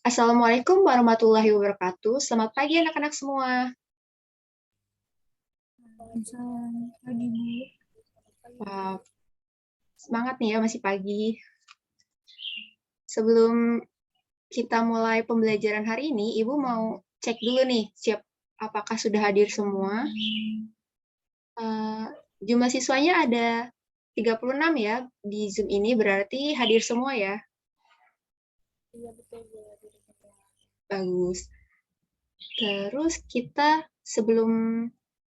Assalamualaikum warahmatullahi wabarakatuh. Selamat pagi anak-anak semua. Selamat pagi, Bu. Wah, semangat nih ya, masih pagi. Sebelum kita mulai pembelajaran hari ini, Ibu mau cek dulu nih, apakah sudah hadir semua. Jumlah siswanya ada 36 ya di Zoom ini, berarti hadir semua ya. Iya, betul, Bu. Bagus. Terus kita sebelum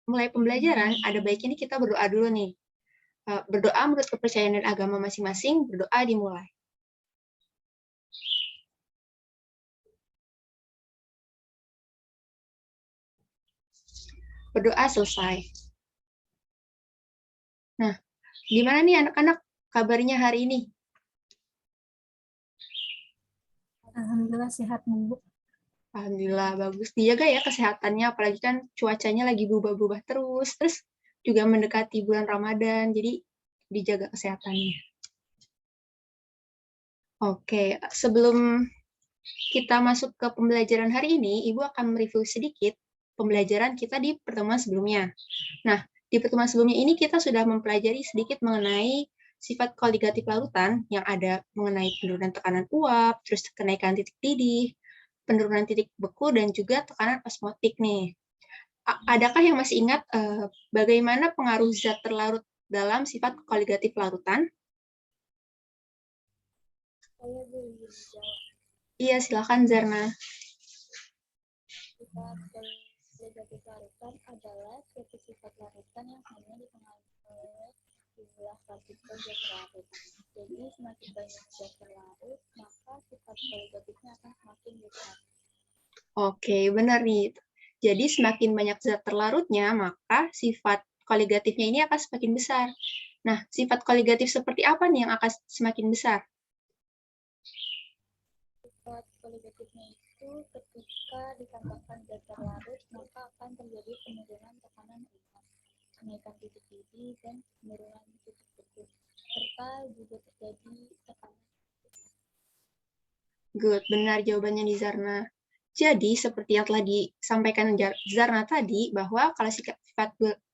mulai pembelajaran, ada baiknya kita berdoa dulu nih. Berdoa menurut kepercayaan dan agama masing-masing, berdoa dimulai. Berdoa selesai. Nah, gimana nih anak-anak kabarnya hari ini? Alhamdulillah sehat, Bu. Alhamdulillah bagus. Dijaga ya kesehatannya, apalagi kan cuacanya lagi berubah-ubah terus. Terus juga mendekati bulan Ramadan, jadi dijaga kesehatannya. Oke, sebelum kita masuk ke pembelajaran hari ini, Ibu akan mereview sedikit pembelajaran kita di pertemuan sebelumnya. Nah, di pertemuan sebelumnya ini kita sudah mempelajari sedikit mengenai sifat koligatif larutan yang ada mengenai penurunan tekanan uap, terus kenaikan titik didih, penurunan titik beku, dan juga tekanan osmotik nih. Adakah yang masih ingat bagaimana pengaruh zat terlarut dalam sifat koligatif larutan? Saya belum jawab. Iya, silakan Zarna. Sifat negatif larutan adalah suatu sifat larutan yang hanya dipengaruhi oleh jumlah partikel zat terlarut. Jadi, semakin banyak zat terlarut, maka sifat negatifnya akan semakin besar. Oke, benar nih. Jadi semakin banyak zat terlarutnya, maka sifat koligatifnya ini akan semakin besar. Nah, sifat koligatif seperti apa nih yang akan semakin besar? Sifat koligatifnya itu ketika ditambahkan zat terlarut, maka akan terjadi penurunan tekanan uap, kenaikan titik didih, dan penurunan titik beku, serta juga terjadi tekanan. Good, benar jawabannya di Zarna. Jadi, seperti yang telah disampaikan Zarna tadi, bahwa kalau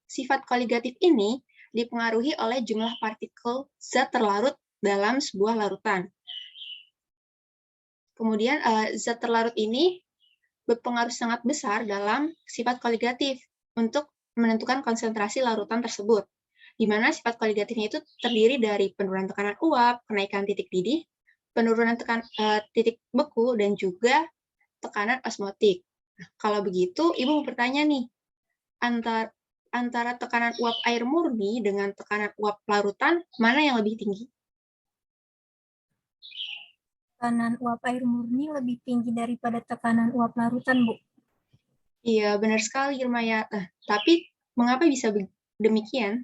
sifat koligatif ini dipengaruhi oleh jumlah partikel zat terlarut dalam sebuah larutan. Kemudian, zat terlarut ini berpengaruh sangat besar dalam sifat koligatif untuk menentukan konsentrasi larutan tersebut, di mana sifat koligatifnya itu terdiri dari penurunan tekanan uap, kenaikan titik didih, penurunan titik beku, dan juga tekanan osmotik. Nah, kalau begitu, Ibu mau bertanya nih, antara tekanan uap air murni dengan tekanan uap larutan, mana yang lebih tinggi? Tekanan uap air murni lebih tinggi daripada tekanan uap larutan, Bu. Iya, benar sekali, Irmaya. Nah, tapi mengapa bisa demikian?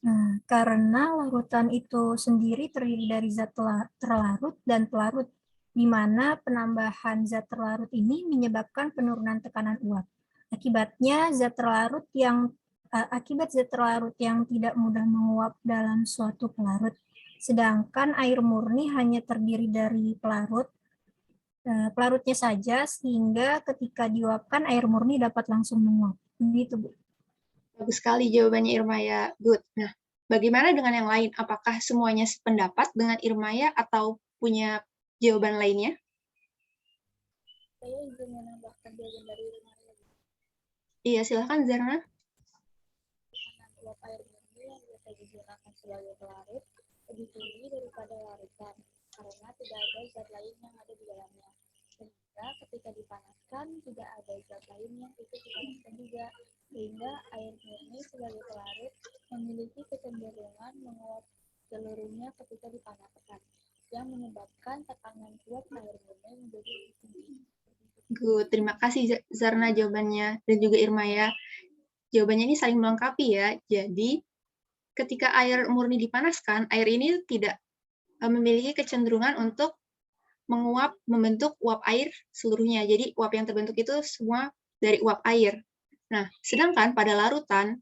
Nah, karena larutan itu sendiri terdiri dari zat terlarut dan pelarut, di mana penambahan zat terlarut ini menyebabkan penurunan tekanan uap. Akibat zat terlarut yang tidak mudah menguap dalam suatu pelarut, sedangkan air murni hanya terdiri dari pelarutnya saja, sehingga ketika diuapkan air murni dapat langsung menguap. Begitu, Bu. Bagus sekali jawabannya Irmaya. Good. Nah, bagaimana dengan yang lain? Apakah semuanya sependapat dengan Irmaya atau punya jawaban lainnya? Saya ingin menambahkan jawaban dari Irmaya. Iya, silahkan Zarna. Tekanan uap air murni yang biasa digunakan sebagai pelarut lebih tinggi daripada larutan karena tidak ada zat lain yang ada di dalamnya. Sehingga ketika dipanaskan tidak ada zat lain yang ikut dipanaskan juga, sehingga air murni sebagai pelarut memiliki kecenderungan menguap seluruhnya ketika dipanaskan, yang menyebabkan tekanan uap air murni menjadi lebih tinggi. Good. Terima kasih Zarna jawabannya dan juga Irmaya. Jawabannya ini saling melengkapi ya. Jadi, ketika air murni dipanaskan, air ini tidak memiliki kecenderungan untuk menguap membentuk uap air seluruhnya. Jadi uap yang terbentuk itu semua dari uap air. Nah, sedangkan pada larutan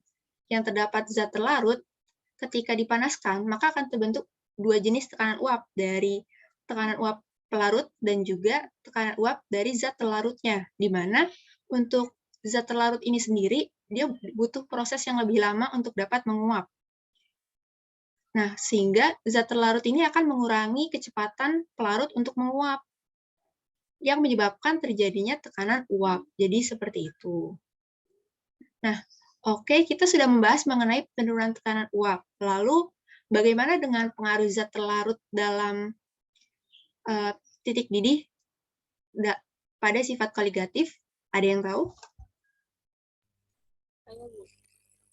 yang terdapat zat terlarut, ketika dipanaskan, maka akan terbentuk dua jenis tekanan uap, dari tekanan uap pelarut dan juga tekanan uap dari zat terlarutnya, di mana untuk zat terlarut ini sendiri, dia butuh proses yang lebih lama untuk dapat menguap. Nah, sehingga zat terlarut ini akan mengurangi kecepatan pelarut untuk menguap, yang menyebabkan terjadinya tekanan uap. Jadi seperti itu. Nah, oke, kita sudah membahas mengenai penurunan tekanan uap. Lalu, bagaimana dengan pengaruh zat terlarut dalam titik didih pada sifat koligatif? Ada yang tahu? Ayo Bu,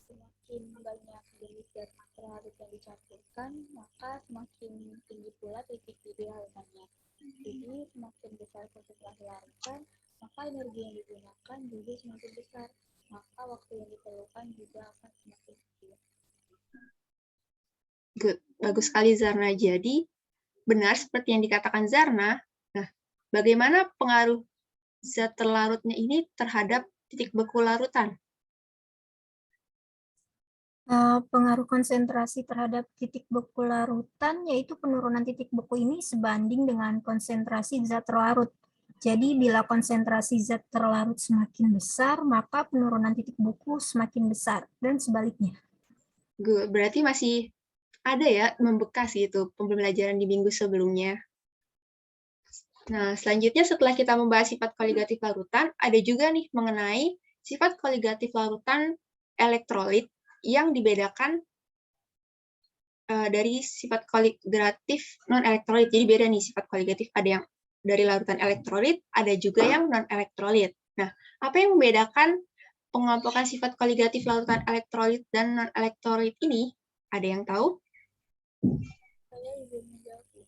semakin banyak jenis zat terlarut yang dicampurkan, maka semakin tinggi pula titik didih larutannya. Jadi semakin besar konsentrasi larutan, maka energi yang digunakan juga semakin besar. Maka waktu yang diperlukan juga akan semakin kecil. Good. Bagus sekali Zarna. Jadi, benar seperti yang dikatakan Zarna. Nah, bagaimana pengaruh zat terlarutnya ini terhadap titik beku larutan? Pengaruh konsentrasi terhadap titik beku larutan, yaitu penurunan titik beku ini sebanding dengan konsentrasi zat terlarut. Jadi, bila konsentrasi zat terlarut semakin besar, maka penurunan titik beku semakin besar, dan sebaliknya. Good. Berarti masih ada ya membekas gitu pembelajaran di minggu sebelumnya. Nah, selanjutnya setelah kita membahas sifat koligatif larutan, ada juga nih mengenai sifat koligatif larutan elektrolit yang dibedakan dari sifat koligatif non-elektrolit. Jadi beda nih sifat koligatif, ada yang dari larutan elektrolit, ada juga yang non-elektrolit. Nah, apa yang membedakan pengelompokan sifat koligatif larutan elektrolit dan non-elektrolit ini? Ada yang tahu? Saya izin menjawab.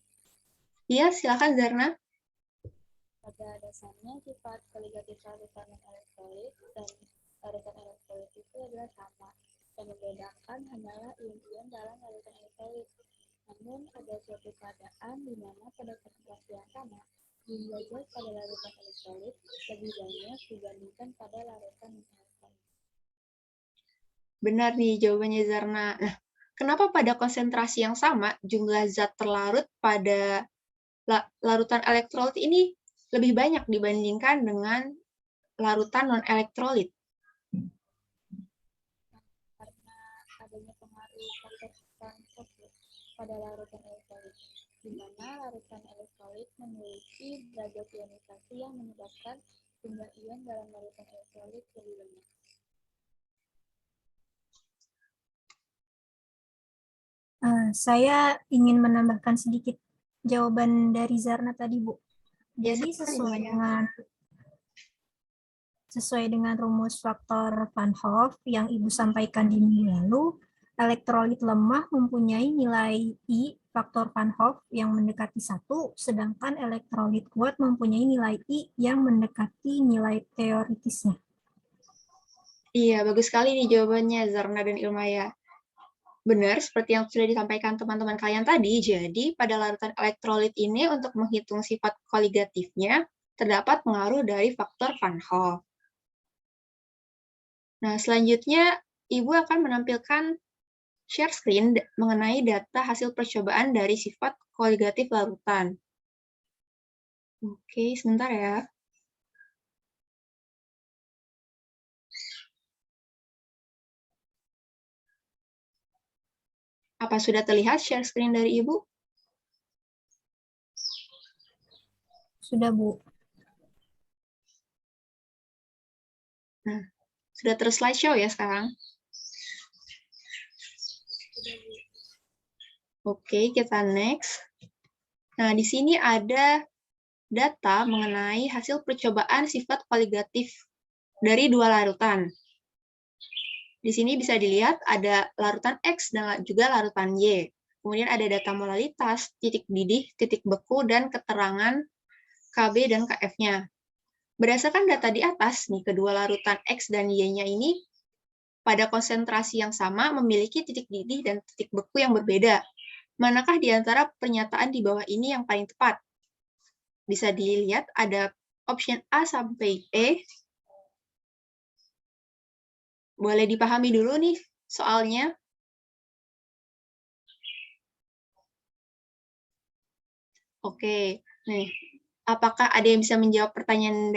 Iya, silakan Zarna. Pada dasarnya sifat koligatif larutan elektrolit dan larutan elektrolit itu adalah sama. Yang membedakan hanyalah ion-ion dalam larutan elektrolit. Namun ada suatu keadaan di mana pada konsentrasi yang sama, jumlah zat pada larutan elektrolit lebih banyak dibandingkan pada larutan non-elektrolit. Benar nih jawabannya Zarna. Nah, kenapa pada konsentrasi yang sama jumlah zat terlarut pada larutan elektrolit ini lebih banyak dibandingkan dengan larutan non-elektrolit? Karena adanya pengaruh faktor Van Hoff pada larutan elektrolit, di mana larutan elektrolit memiliki derajat ionisasi yang menyebabkan jumlah ion dalam larutan elektrolit lebih banyak. Saya ingin menambahkan sedikit jawaban dari Zarna tadi, Bu. Jadi sesuai dengan rumus faktor Van Hoff yang Ibu sampaikan di minggu lalu, elektrolit lemah mempunyai nilai I faktor Van Hoff yang mendekati 1, sedangkan elektrolit kuat mempunyai nilai I yang mendekati nilai teoritisnya. Iya, bagus sekali nih jawabannya Zarna dan Ilmaya. Benar, seperti yang sudah disampaikan teman-teman kalian tadi, jadi pada larutan elektrolit ini untuk menghitung sifat koligatifnya, terdapat pengaruh dari faktor Van Hoff. Nah, selanjutnya Ibu akan menampilkan share screen mengenai data hasil percobaan dari sifat koligatif larutan. Oke, sebentar ya. Apa sudah terlihat share screen dari Ibu? Sudah, Bu. Nah, sudah slideshow ya sekarang? Oke, kita next. Nah, di sini ada data mengenai hasil percobaan sifat koligatif dari dua larutan. Di sini bisa dilihat ada larutan X dan juga larutan Y. Kemudian ada data molalitas, titik didih, titik beku, dan keterangan KB dan KF-nya. Berdasarkan data di atas, nih kedua larutan X dan Y-nya ini pada konsentrasi yang sama memiliki titik didih dan titik beku yang berbeda. Manakah di antara pernyataan di bawah ini yang paling tepat? Bisa dilihat ada option A sampai E. Boleh dipahami dulu nih soalnya. Oke, Nih, apakah ada yang bisa menjawab pertanyaan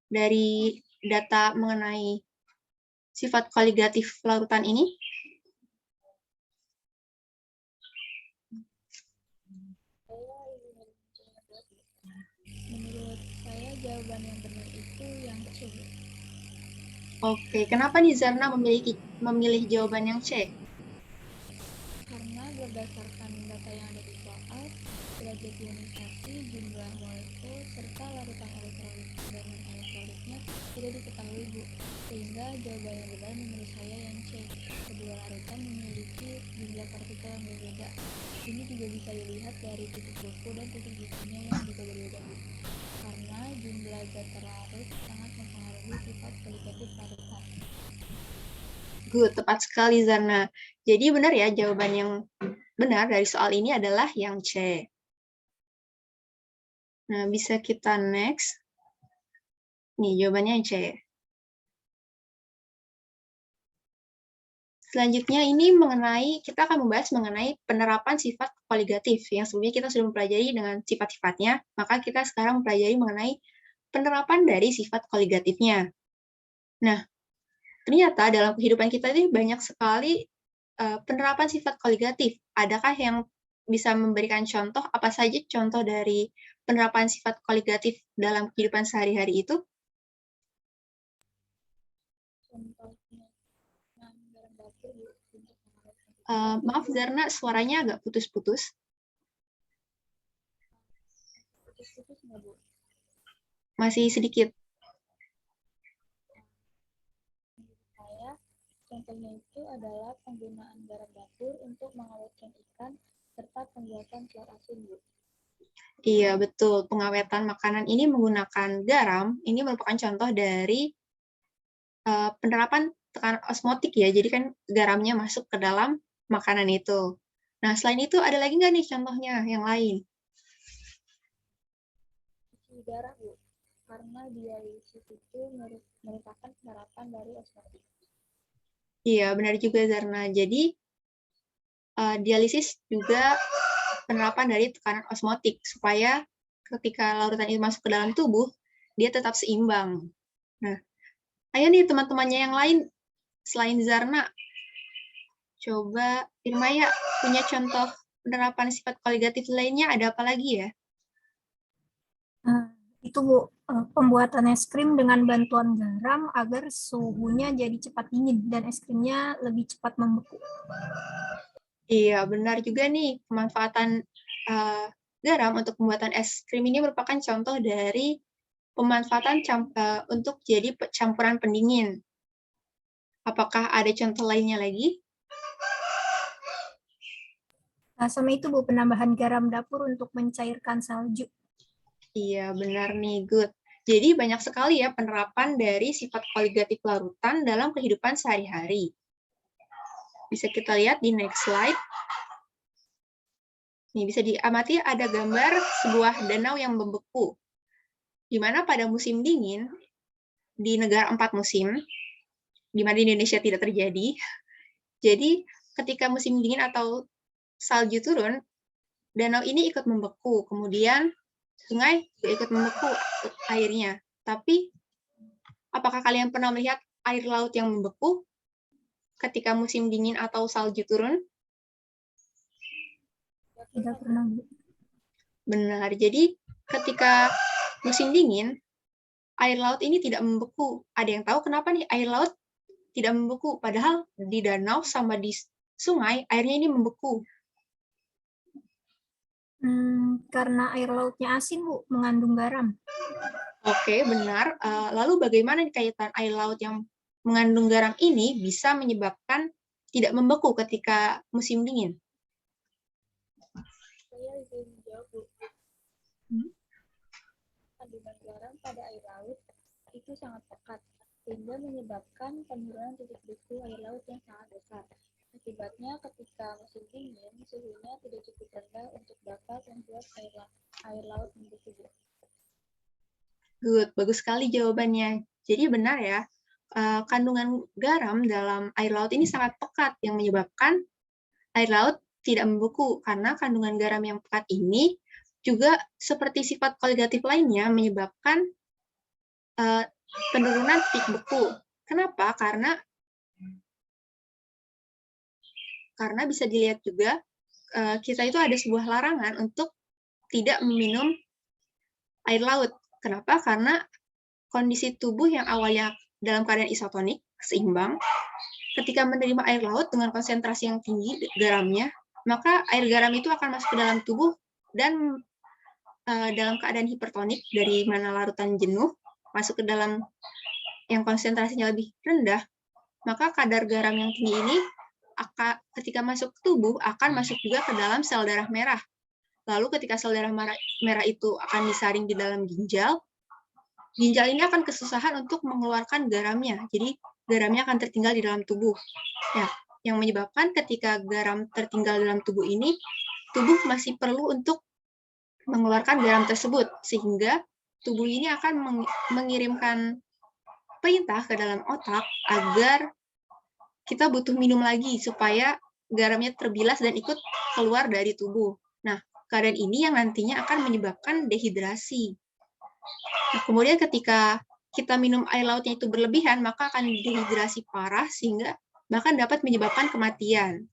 dari data mengenai sifat koligatif larutan ini? Menurut saya jawaban yang benar itu yang C. Oke, kenapa nih Zarna memilih jawaban yang C? Karena berdasarkan data yang ada di soal, derajat ionisasi, jumlah molekul, serta larutan elektrolit dan non-elektrolitnya tidak diketahui, Bu. Sehingga jawaban yang benar menurut saya yang C. Kedua larutan memiliki jumlah partikel yang berbeda. Ini juga bisa dilihat dari titik beku dan titik bekunya yang juga berbeda, Bu. Karena jumlah zat terlarut sangat mempengaruhi sifat koligatif larutan. Good, tepat sekali Zarna. Jadi benar ya, jawaban yang benar dari soal ini adalah yang C. Nah, bisa kita next. Nih, jawabannya yang C. Selanjutnya ini kita akan membahas mengenai penerapan sifat koligatif. Yang sebelumnya kita sudah mempelajari dengan sifat-sifatnya, maka kita sekarang mempelajari mengenai penerapan dari sifat koligatifnya. Nah, ternyata dalam kehidupan kita ini banyak sekali penerapan sifat koligatif. Adakah yang bisa memberikan contoh, apa saja contoh dari penerapan sifat koligatif dalam kehidupan sehari-hari itu? Contohnya, garam dapur untuk Maaf Zarna, suaranya agak putus-putus. putus-putus nggak, Bu? Masih sedikit. Saya, contohnya itu adalah penggunaan garam dapur untuk mengawetkan ikan serta pembuatan telur asin, Bu. Iya, betul. Pengawetan makanan ini menggunakan garam, ini merupakan contoh dari penerapan tekanan osmotik ya. Jadi kan garamnya masuk ke dalam makanan itu. Nah, selain itu ada lagi nggak nih contohnya yang lain? Cuci darah, Bu. Karena dialisis itu merupakan penerapan dari osmotik. Iya, benar juga Zarna. Jadi, dialisis juga penerapan dari tekanan osmotik, supaya ketika larutan itu masuk ke dalam tubuh, dia tetap seimbang. Nah, ayo nih teman-temannya yang lain, selain Zarna, coba Irmaya punya contoh penerapan sifat koligatif lainnya, ada apa lagi ya? Itu Bu, pembuatan es krim dengan bantuan garam agar suhunya jadi cepat dingin dan es krimnya lebih cepat membeku. Iya, benar juga nih. Pemanfaatan garam untuk pembuatan es krim ini merupakan contoh dari pemanfaatan untuk jadi campuran pendingin. Apakah ada contoh lainnya lagi? Sama itu Bu, penambahan garam dapur untuk mencairkan salju. Iya, benar nih, good. Jadi banyak sekali ya penerapan dari sifat koligatif larutan dalam kehidupan sehari-hari. Bisa kita lihat di next slide. Nih, bisa diamati ada gambar sebuah danau yang membeku. Di mana pada musim dingin, di negara 4 musim, di mana di Indonesia tidak terjadi. Jadi, ketika musim dingin atau salju turun, danau ini ikut membeku. Kemudian, sungai juga ikut membeku airnya. Tapi, apakah kalian pernah melihat air laut yang membeku ketika musim dingin atau salju turun? Tidak pernah Bu. Benar. Jadi, ketika musim dingin, air laut ini tidak membeku. Ada yang tahu kenapa nih air laut tidak membeku? Padahal di danau sama di sungai, airnya ini membeku. Karena air lautnya asin Bu, mengandung garam. Oke, benar. Lalu bagaimana kaitan air laut yang mengandung garam ini bisa menyebabkan tidak membeku ketika musim dingin? Saya ingin menjawab, Bu. Kandungan garam pada air laut itu sangat pekat, sehingga menyebabkan penurunan titik beku air laut yang sangat besar. Akibatnya, ketika musim dingin, suhunya tidak cukup rendah untuk dapat membuat air laut membeku. Good, bagus sekali jawabannya. Jadi benar ya, kandungan garam dalam air laut ini sangat pekat yang menyebabkan air laut tidak membeku karena kandungan garam yang pekat ini juga seperti sifat koligatif lainnya menyebabkan penurunan titik beku. Kenapa? Karena bisa dilihat juga kita itu ada sebuah larangan untuk tidak meminum air laut. Kenapa? Karena kondisi tubuh yang awalnya dalam keadaan isotonik, seimbang, ketika menerima air laut dengan konsentrasi yang tinggi garamnya, maka air garam itu akan masuk ke dalam tubuh dan dalam keadaan hipertonik, dari mana larutan jenuh, masuk ke dalam yang konsentrasinya lebih rendah, maka kadar garam yang tinggi ini ketika masuk ke tubuh akan masuk juga ke dalam sel darah merah. Lalu ketika sel darah merah itu akan disaring di dalam ginjal, ginjal ini akan kesusahan untuk mengeluarkan garamnya. Jadi garamnya akan tertinggal di dalam tubuh. Ya, yang menyebabkan ketika garam tertinggal dalam tubuh ini, tubuh masih perlu untuk mengeluarkan garam tersebut, sehingga tubuh ini akan mengirimkan perintah ke dalam otak agar kita butuh minum lagi supaya garamnya terbilas dan ikut keluar dari tubuh. Nah, keadaan ini yang nantinya akan menyebabkan dehidrasi. Nah, kemudian ketika kita minum air lautnya itu berlebihan, maka akan dehidrasi parah sehingga bahkan dapat menyebabkan kematian.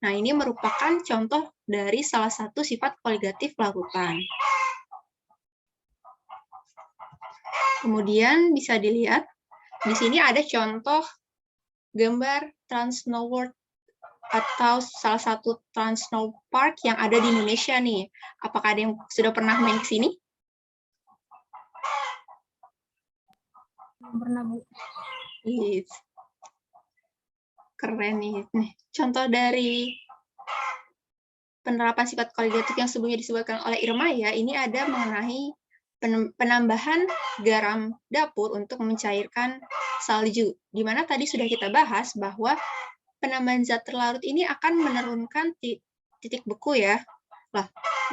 Nah, ini merupakan contoh dari salah satu sifat koligatif larutan. Kemudian bisa dilihat, di sini ada contoh gambar Trans Snow World atau salah satu Trans Snow Park yang ada di Indonesia nih. Apakah ada yang sudah pernah main ke sini? Pernah, Bu. Yes. Keren nih. Contoh dari penerapan sifat koligatif yang sebelumnya disebutkan oleh Irma ya, ini ada mengenai penambahan garam dapur untuk mencairkan salju. Di mana tadi sudah kita bahas bahwa penambahan zat terlarut ini akan menurunkan titik beku ya.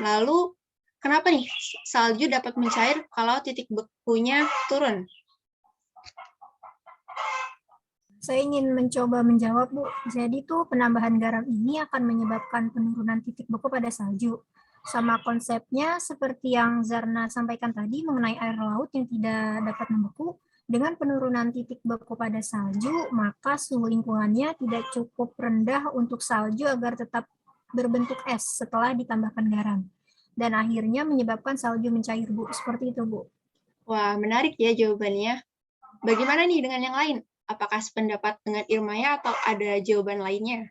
Lalu kenapa nih salju dapat mencair kalau titik bekunya turun? Saya ingin mencoba menjawab, Bu. Jadi tuh penambahan garam ini akan menyebabkan penurunan titik beku pada salju. Sama konsepnya seperti yang Zarna sampaikan tadi mengenai air laut yang tidak dapat membeku, dengan penurunan titik beku pada salju, maka suhu lingkungannya tidak cukup rendah untuk salju agar tetap berbentuk es setelah ditambahkan garam. Dan akhirnya menyebabkan salju mencair, Bu. Seperti itu, Bu. Wah, menarik ya jawabannya. Bagaimana nih dengan yang lain? Apakah sependapat dengan Irmaya atau ada jawaban lainnya?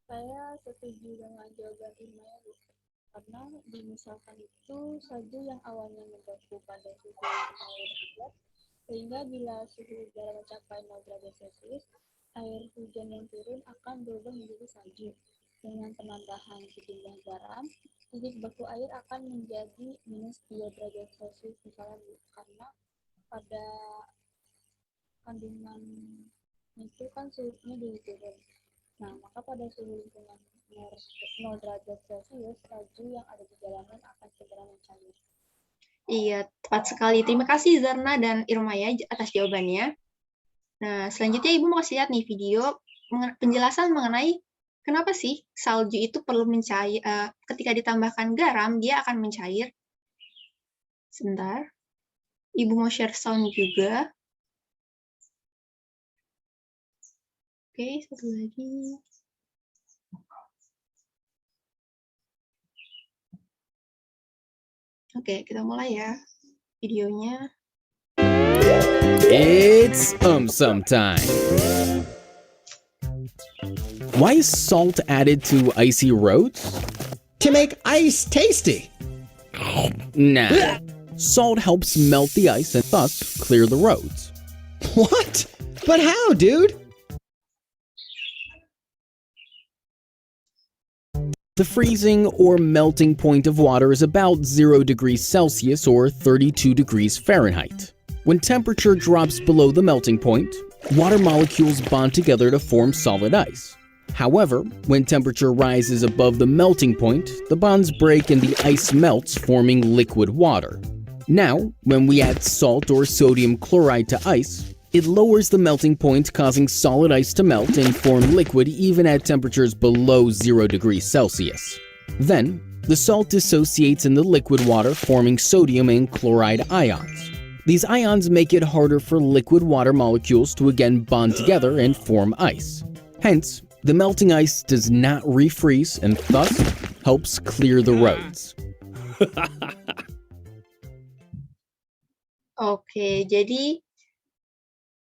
Saya setuju dengan jawaban Irmaya, Bu. Karena misalkan itu salju yang awalnya membeku pada suhu 0 derajat, sehingga bila suhu udara mencapai 0 derajat Celcius, air hujan yang turun akan berubah menjadi salju. Dengan penambahan sejumlah garam, titik beku air akan menjadi minus 2 derajat Celcius misalnya, Bu. Karena pada kandungan itu kan suhunya turun. Nah, maka pada suhu lingkungan 0 derajat Celcius, salju yang ada di jalanan akan segera mencair. Iya, tepat sekali. Terima kasih Zarna dan Irmaya atas jawabannya. Nah, selanjutnya Ibu mau kasih lihat nih video penjelasan mengenai kenapa sih salju itu perlu mencair, ketika ditambahkan garam, dia akan mencair. Sebentar. Ibu mau share sound juga. Oke, satu lagi. Oke, kita mulai ya videonya. It's some time. Why is salt added to icy roads? To make ice tasty. Nah. Salt helps melt the ice and thus clear the roads. What? But how, dude? The freezing or melting point of water is about 0 degrees Celsius or 32 degrees Fahrenheit. When temperature drops below the melting point, water molecules bond together to form solid ice. However, when temperature rises above the melting point, the bonds break and the ice melts, forming liquid water. Now, when we add salt or sodium chloride to ice, it lowers the melting point, causing solid ice to melt and form liquid even at temperatures below 0 degrees Celsius. Then, The salt dissociates in the liquid water, forming sodium and chloride ions. These ions make it harder for liquid water molecules to again bond together and form ice. Hence, the melting ice does not refreeze and thus helps clear the roads. Oke, jadi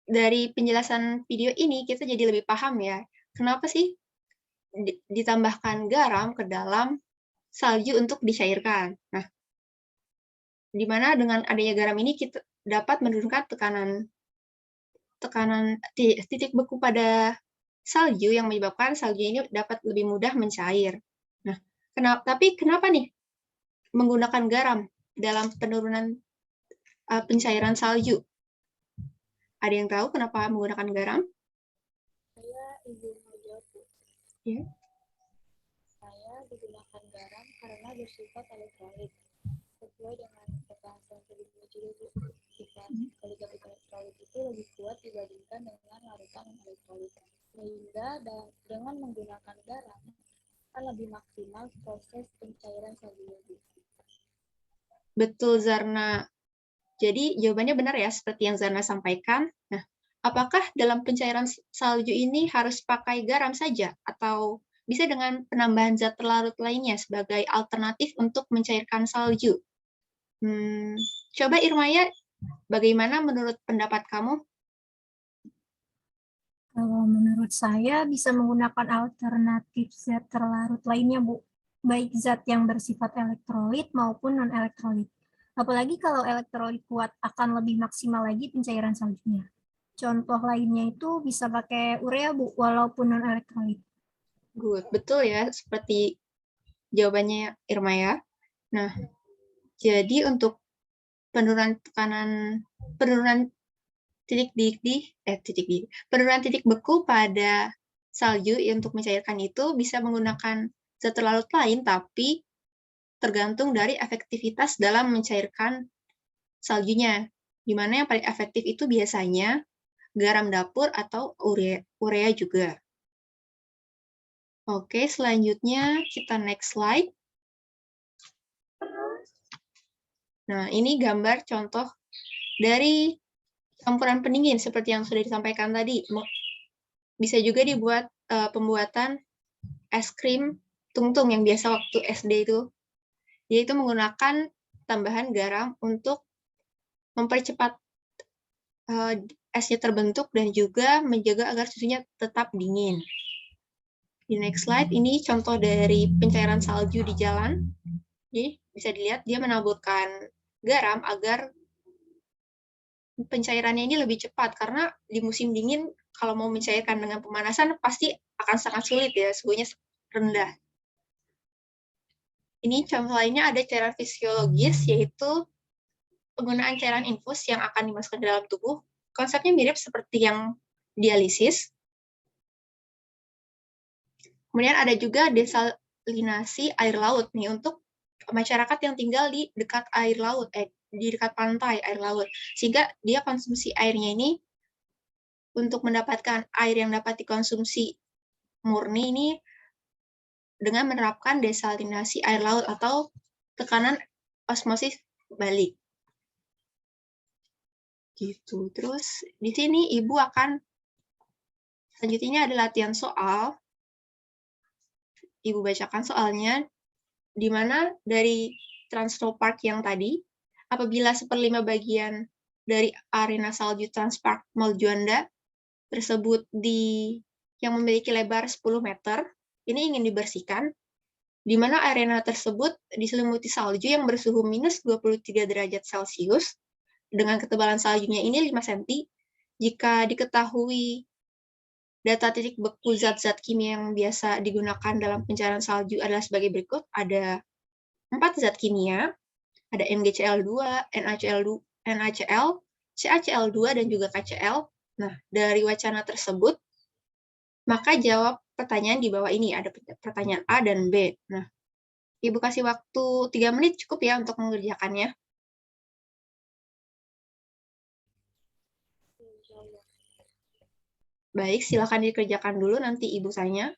dari penjelasan video ini kita jadi lebih paham ya, kenapa sih ditambahkan garam ke dalam salju untuk dicairkan. Nah, di mana dengan adanya garam ini kita dapat menurunkan tekanan titik beku pada salju yang menyebabkan salju ini dapat lebih mudah mencair. Nah, tapi kenapa nih menggunakan garam dalam penurunan pencairan salju? Ada yang tahu kenapa menggunakan garam? Saya izin menjawab, Bu. Ya. Saya digunakan garam karena bersifat elektrolit. Sesuai dengan pembahasan sebelumnya juga, Bu. Sifat elektrolit itu lebih kuat dibandingkan dengan larutan elektrolit. Sehingga dengan menggunakan garam akan lebih maksimal proses pencairan saljunya, Bu. Betul, Zarna. Jadi jawabannya benar ya, seperti yang Zarna sampaikan. Nah, apakah dalam pencairan salju ini harus pakai garam saja atau bisa dengan penambahan zat terlarut lainnya sebagai alternatif untuk mencairkan salju? Coba Irmaya, bagaimana menurut pendapat kamu? Kalau menurut saya bisa menggunakan alternatif zat terlarut lainnya, Bu. Baik zat yang bersifat elektrolit maupun non-elektrolit. Apalagi kalau elektrolit kuat akan lebih maksimal lagi pencairan saljunya. Contoh lainnya itu bisa pakai urea, Bu, walaupun non-elektrolit. Good, betul ya, seperti jawabannya Irmaya. Nah, jadi untuk penurunan titik beku pada salju untuk mencairkan itu bisa menggunakan zat terlarut lain, tapi tergantung dari efektivitas dalam mencairkan saljunya. Di mana yang paling efektif itu biasanya garam dapur atau urea juga. Oke, selanjutnya kita next slide. Nah, ini gambar contoh dari campuran pendingin seperti yang sudah disampaikan tadi. Bisa juga dibuat pembuatan es krim tungtung yang biasa waktu SD itu, yaitu menggunakan tambahan garam untuk mempercepat esnya terbentuk dan juga menjaga agar susunya tetap dingin. Di next slide, ini contoh dari pencairan salju di jalan. Jadi bisa dilihat dia menaburkan garam agar pencairannya ini lebih cepat, karena di musim dingin kalau mau mencairkan dengan pemanasan pasti akan sangat sulit ya, suhunya rendah. Ini contoh lainnya ada cairan fisiologis, yaitu penggunaan cairan infus yang akan dimasukkan ke dalam tubuh. Konsepnya mirip seperti yang dialisis. Kemudian ada juga desalinasi air laut nih untuk masyarakat yang tinggal di dekat air laut, di dekat pantai air laut, sehingga dia konsumsi airnya ini untuk mendapatkan air yang dapat dikonsumsi murni ini dengan menerapkan desalinasi air laut atau tekanan osmosis balik. Gitu. Terus di sini Ibu akan selanjutnya ada latihan soal. Ibu bacakan soalnya, di mana dari Transnopark yang tadi, apabila 1/5 bagian dari arena salju Transpark Mall Juanda tersebut yang memiliki lebar 10 meter, ini ingin dibersihkan, di mana arena tersebut diselimuti salju yang bersuhu minus 23 derajat Celcius, dengan ketebalan saljunya ini 5 cm, jika diketahui data titik beku zat-zat kimia yang biasa digunakan dalam pencairan salju adalah sebagai berikut. Ada 4 zat kimia, ada NGCl2, NaCl, CaCl2, dan juga KCl. Nah, dari wacana tersebut, maka jawab pertanyaan di bawah ini. Ada pertanyaan A dan B. Nah, Ibu kasih waktu 3 menit cukup ya untuk mengerjakannya. Baik, silakan dikerjakan dulu, nanti Ibu tanya.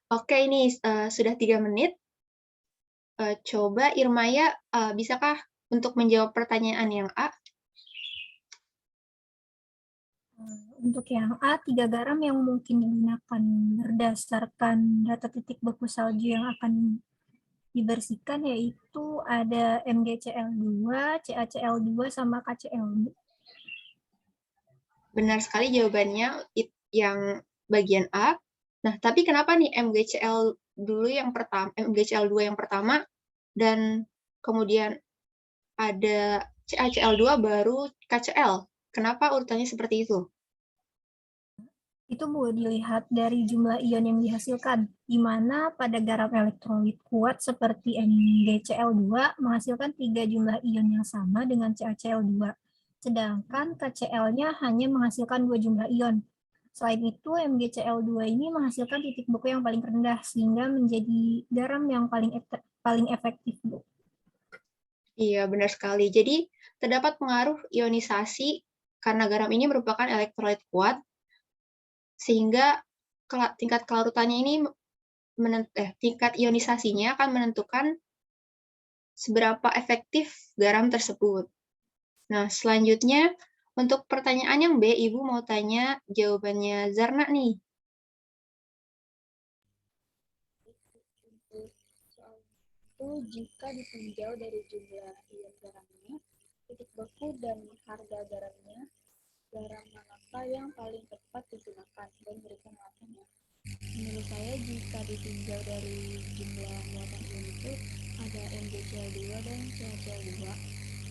Oke, ini sudah 3 menit. Coba Irmaya, bisakah untuk menjawab pertanyaan yang A? Untuk yang A, 3 garam yang mungkin digunakan berdasarkan data titik beku salju yang akan dibersihkan yaitu ada MgCl2, CaCl2, sama KCl. Benar sekali jawabannya yang bagian A. Nah, tapi kenapa nih MgCl2 yang pertama dan kemudian ada CaCl2 baru KCl? Kenapa urutannya seperti itu? Itu Bu, dilihat dari jumlah ion yang dihasilkan, di mana pada garam elektrolit kuat seperti MgCl2 menghasilkan 3 jumlah ion yang sama dengan CaCl2, sedangkan KCl-nya hanya menghasilkan 2 jumlah ion. Selain itu, MgCl2 ini menghasilkan titik beku yang paling rendah, sehingga menjadi garam yang paling efektif, Bu. Iya, benar sekali. Jadi, terdapat pengaruh ionisasi karena garam ini merupakan elektrolit kuat, sehingga tingkat kelarutannya ini tingkat ionisasinya akan menentukan seberapa efektif garam tersebut. Nah, selanjutnya untuk pertanyaan yang B, Ibu mau tanya jawabannya Zarna nih. Untuk soal itu, jika ditinjau dari jumlah ion garamnya, titik beku dan harga garamnya, garam manakah yang paling tepat digunakan dan berikan alasannya. Menurut saya, jika ditinjau dari jumlah muatan ion itu ada MgCl2 dan CaCl2,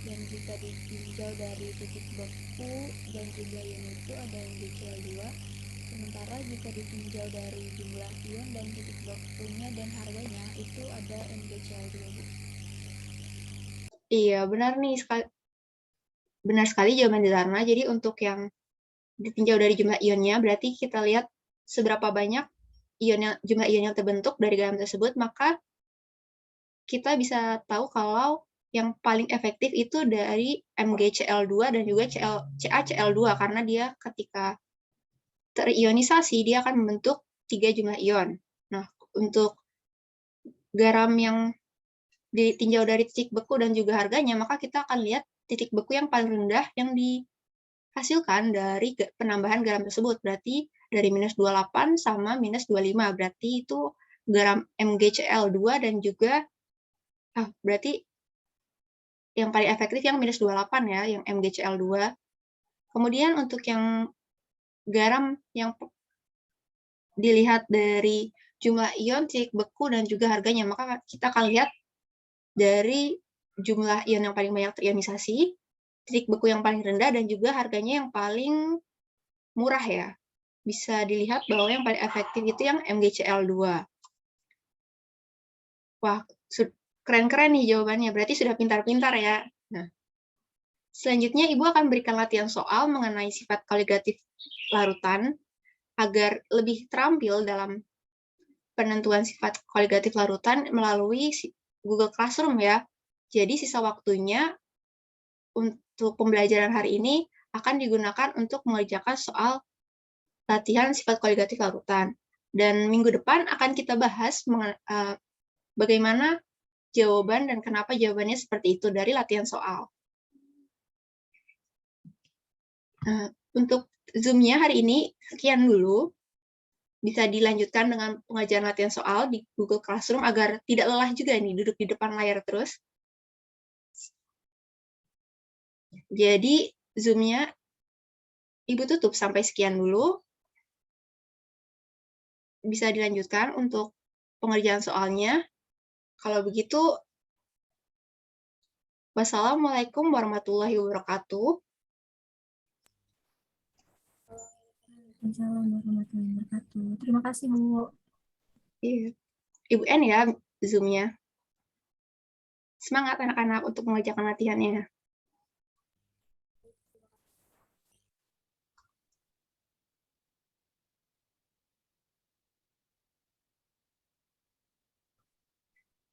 dan jika ditinjau dari titik beku dan jumlah ion itu ada MgCl2. Sementara jika ditinjau dari jumlah ion dan titik bekunya dan harganya itu ada MgCl2. Iya, benar nih. Benar sekali jawaban Zarna. Jadi untuk yang ditinjau dari jumlah ionnya, berarti kita lihat seberapa banyak jumlah ion yang terbentuk dari garam tersebut, maka kita bisa tahu kalau yang paling efektif itu dari MgCl2 dan juga CaCl2 karena dia ketika terionisasi dia akan membentuk 3 jumlah ion. Nah, untuk garam yang ditinjau dari titik beku dan juga harganya, maka kita akan lihat titik beku yang paling rendah yang dihasilkan dari penambahan garam tersebut. Berarti dari minus 28 sama minus 25. Berarti itu garam MgCl2 dan juga berarti yang paling efektif yang minus 28 ya, yang MgCl2. Kemudian untuk yang garam yang dilihat dari jumlah ion, titik beku, dan juga harganya, maka kita akan lihat dari jumlah ion yang paling banyak terionisasi, titik beku yang paling rendah, dan juga harganya yang paling murah ya. Bisa dilihat bahwa yang paling efektif itu yang MgCl2. Wah, keren-keren nih jawabannya. Berarti sudah pintar-pintar ya. Nah, selanjutnya Ibu akan berikan latihan soal mengenai sifat koligatif larutan agar lebih terampil dalam penentuan sifat koligatif larutan melalui Google Classroom ya. Jadi sisa waktunya untuk pembelajaran hari ini akan digunakan untuk mengerjakan soal latihan sifat koligatif larutan. Dan minggu depan akan kita bahas bagaimana jawaban dan kenapa jawabannya seperti itu dari latihan soal. Untuk Zoom-nya hari ini sekian dulu. Bisa dilanjutkan dengan pengajaran latihan soal di Google Classroom agar tidak lelah juga nih duduk di depan layar terus. Jadi Zoom-nya Ibu tutup sampai sekian dulu. Bisa dilanjutkan untuk pengerjaan soalnya. Kalau begitu, wassalamualaikum warahmatullahi wabarakatuh. Waalaikumsalam warahmatullahi wabarakatuh. Terima kasih, Bu. Iya. Ibu N ya Zoom-nya. Semangat anak-anak untuk mengerjakan latihannya.